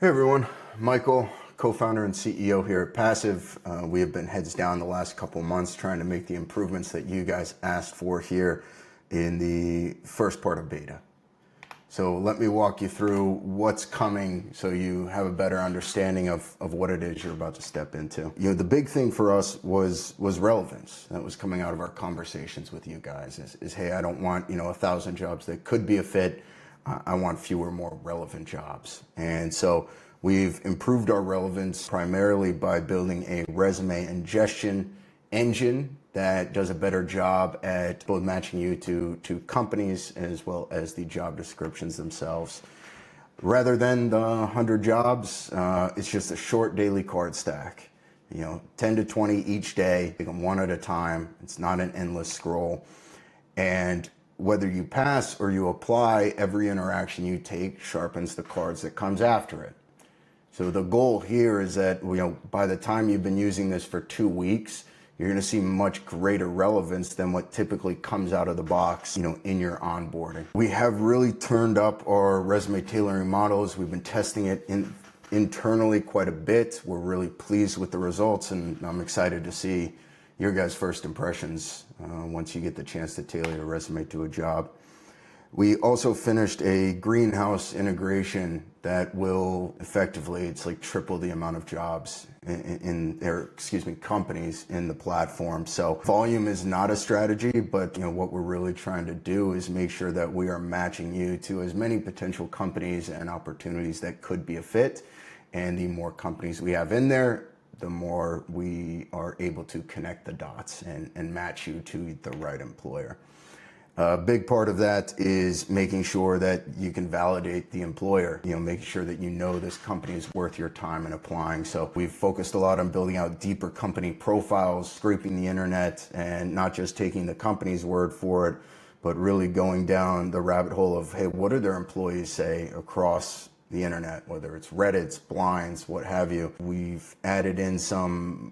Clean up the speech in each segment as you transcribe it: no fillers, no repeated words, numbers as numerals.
Hey everyone, Michael, co-founder and CEO here at Passive. We have been heads down the last couple months trying to make the improvements that you guys asked for here in the first part of beta. So let me walk you through what's coming so you have a better understanding of what it is you're about to step into. You know, the big thing for us was relevance. That was coming out of our conversations with you guys is hey, I don't want, 1,000 jobs that could be a fit. I want fewer, more relevant jobs. And so we've improved our relevance primarily by building a resume ingestion engine that does a better job at both matching you to companies as well as the job descriptions themselves. Rather than the 100 jobs, it's just a short daily card stack. 10 to 20 each day, take them one at a time. It's not an endless scroll. And whether you pass or you apply, every interaction you take sharpens the cards that comes after it. So the goal here is that by the time you've been using this for 2 weeks, you're going to see much greater relevance than what typically comes out of the box, in your onboarding. We have really turned up our resume tailoring models. We've been testing it internally quite a bit. We're really pleased with the results, and I'm excited to see your guys' first impressions once you get the chance to tailor your resume to a job. We also finished a greenhouse integration that will effectively, it's like triple the amount of jobs companies in the platform. So volume is not a strategy, but what we're really trying to do is make sure that we are matching you to as many potential companies and opportunities that could be a fit. And the more companies we have in there, the more we are able to connect the dots and match you to the right employer. A big part of that is making sure that you can validate the employer, making sure that this company is worth your time in applying. So we've focused a lot on building out deeper company profiles, scraping the internet, and not just taking the company's word for it, but really going down the rabbit hole of, hey, what do their employees say across the internet, whether it's Reddit's, Blinds, what have you. We've added in some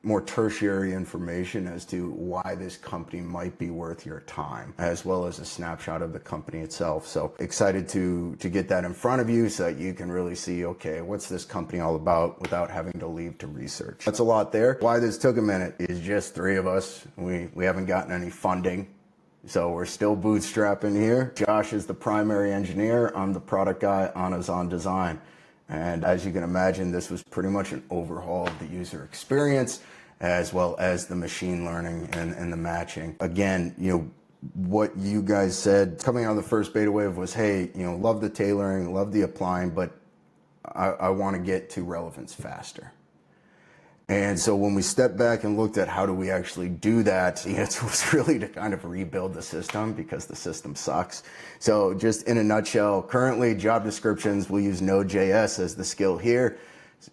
more tertiary information as to why this company might be worth your time, as well as a snapshot of the company itself. So excited to get that in front of you so that you can really see, okay, what's this company all about without having to leave to research. That's a lot there. Why this took a minute is just 3 of us. We haven't gotten any funding. So we're still bootstrapping here. Josh is the primary engineer. I'm the product guy. Anna's on design. And as you can imagine, this was pretty much an overhaul of the user experience, as well as the machine learning and the matching. Again, what you guys said coming out of the first beta wave was, hey, love the tailoring, love the applying, but I want to get to relevance faster. And so when we stepped back and looked at how do we actually do that, the answer was really to kind of rebuild the system because the system sucks. So just in a nutshell, currently job descriptions, we'll use Node.js as the skill here.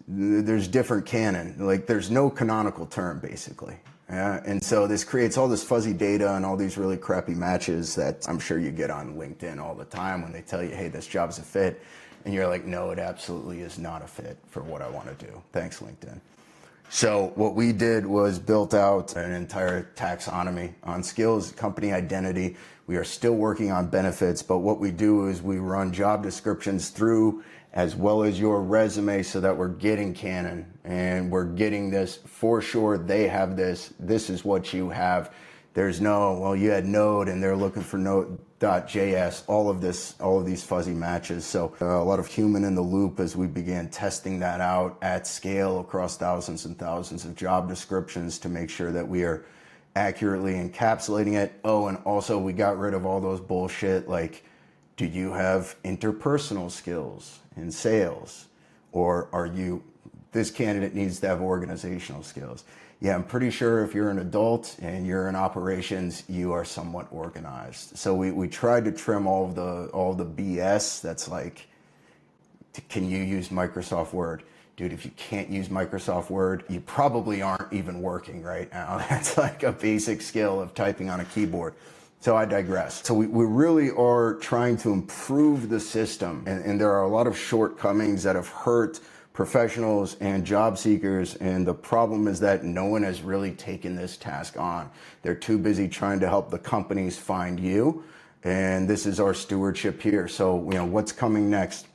There's different canon, like there's no canonical term basically. And so this creates all this fuzzy data and all these really crappy matches that I'm sure you get on LinkedIn all the time when they tell you, hey, this job's a fit. And you're like, no, it absolutely is not a fit for what I want to do. Thanks, LinkedIn. So what we did was built out an entire taxonomy on skills, company identity. We are still working on benefits, but what we do is we run job descriptions through as well as your resume so that we're getting canon and we're getting this for sure. They have this. This is what you have. There's no, well, you had Node and they're looking for Node.js, all of these fuzzy matches. So a lot of human in the loop as we began testing that out at scale across thousands and thousands of job descriptions to make sure that we are accurately encapsulating it. Oh, and also we got rid of all those bullshit like, do you have interpersonal skills in sales? Or this candidate needs to have organizational skills. Yeah, I'm pretty sure if you're an adult and you're in operations, you are somewhat organized. So we tried to trim all the BS that's like, can you use Microsoft Word? Dude, if you can't use Microsoft Word, you probably aren't even working right now. That's like a basic skill of typing on a keyboard. So I digress. So we really are trying to improve the system, and there are a lot of shortcomings that have hurt professionals and job seekers, and the problem is that no one has really taken this task on. They're too busy trying to help the companies find you, and this is our stewardship here. So what's coming next?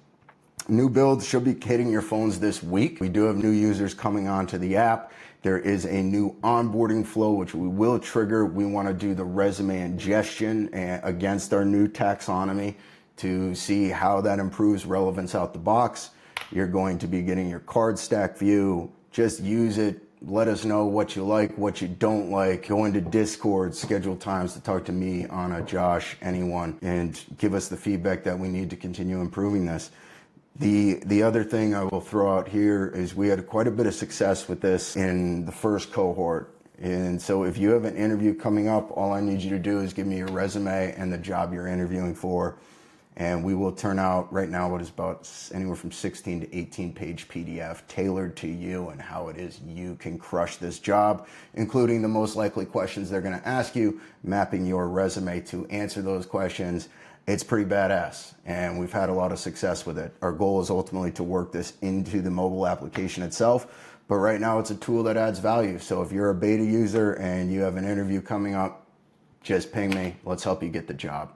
New build should be hitting your phones this week. We do have new users coming onto the app. There is a new onboarding flow, which we will trigger. We want to do the resume ingestion against our new taxonomy to see how that improves relevance out the box. You're going to be getting your card stack view. Just use it. Let us know what you like, what you don't like. Go into Discord, schedule times to talk to me, Anna, Josh, anyone, and give us the feedback that we need to continue improving this. The other thing I will throw out here is we had quite a bit of success with this in the first cohort. And so if you have an interview coming up, all I need you to do is give me your resume and the job you're interviewing for. And we will turn out right now what is about anywhere from 16 to 18 page PDF tailored to you and how it is you can crush this job, including the most likely questions they're going to ask you, mapping your resume to answer those questions. It's pretty badass, and we've had a lot of success with it. Our goal is ultimately to work this into the mobile application itself, but right now it's a tool that adds value. So if you're a beta user and you have an interview coming up, just ping me. Let's help you get the job.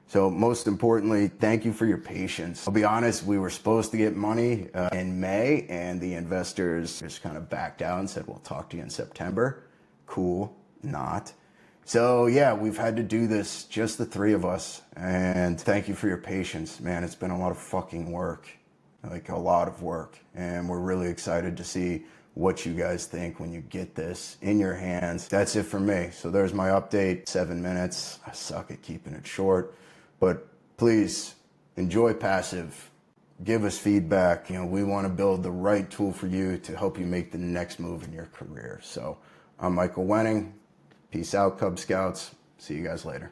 So most importantly, thank you for your patience. I'll be honest, we were supposed to get money in May, and the investors just kind of backed out and said, we'll talk to you in September. Cool, not. So yeah, we've had to do this, just the three of us, and thank you for your patience. Man, it's been a lot of fucking work, like a lot of work, and we're really excited to see what you guys think when you get this in your hands. That's it for me. So there's my update, 7 minutes. I suck at keeping it short, but please enjoy Passive. Give us feedback. You know, we want to build the right tool for you to help you make the next move in your career. So I'm Michael Wenning. Peace out, Cub Scouts. See you guys later.